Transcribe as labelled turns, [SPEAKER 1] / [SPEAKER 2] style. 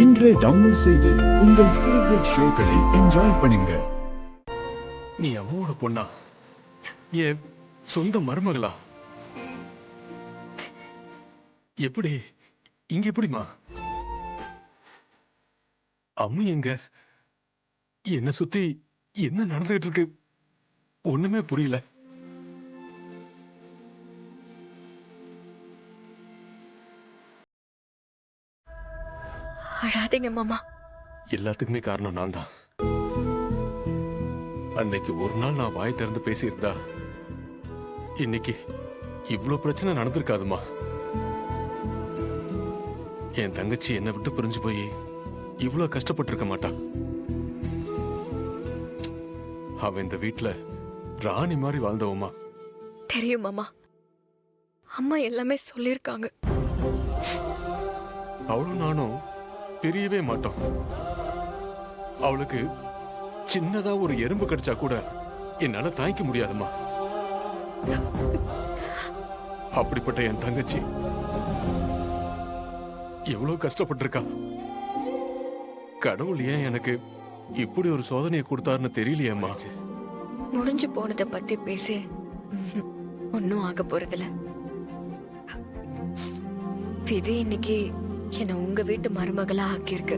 [SPEAKER 1] இன்றே டவுன்லோட் செய்து உங்கள் ஃபேவரட் ஷோக்களை என்ஜாய் பண்ணுங்க.
[SPEAKER 2] நீ அம்மாவோட பொண்ணா? என் சொந்த மருமகளா? எப்படி இங்க எப்படிமா? அம்மு எங்க? என்ன சுத்தி என்ன நடந்துகிட்டு இருக்கு? ஒண்ணுமே புரியல.
[SPEAKER 3] அழாதீங்க மாமா.
[SPEAKER 2] எல்லாத்துக்குமே காரணம் நான் தான். அன்னைக்கு ஒரு நாள் நான் வாய் திறந்து பேசியிருந்தா இன்னைக்கு இவ்ளோ பிரச்சனை நடந்திருக்காதுமா. என் தங்கச்சி என்னை விட்டு பிரிஞ்சு போய் இவ்ளோ கஷ்டப்பட்டிருக்க மாட்டா. அவ இந்த வீட்டுல ராணி மாதிரி வாழ்ந்தவமா.
[SPEAKER 3] தெரியும் மாமா, அம்மா எல்லாமே சொல்லியிருக்காங்க.
[SPEAKER 2] அவளும் நானும் பிரியவே மாட்டோம். அவளுக்கு சின்னதா ஒரு எறும்பு கடிச்சா கூட என்னால தாங்கிக்க முடியாதுமா. அப்படிப்பட்ட என் தங்கச்சி எவ்வளவு கஷ்டப்பட்டிருக்கா. கடவுள் ஏன் எனக்கு இப்படி ஒரு சோதனையை கொடுத்தாருன்னு தெரியலையேம்மா.
[SPEAKER 3] முடிஞ்சு போனதை பத்தி பேசி ஒன்னும் ஆக போறதில்ல. விதி இன்னைக்கு என்ன உங்க வீட்டு மருமகளா ஆக்கியிருக்கு.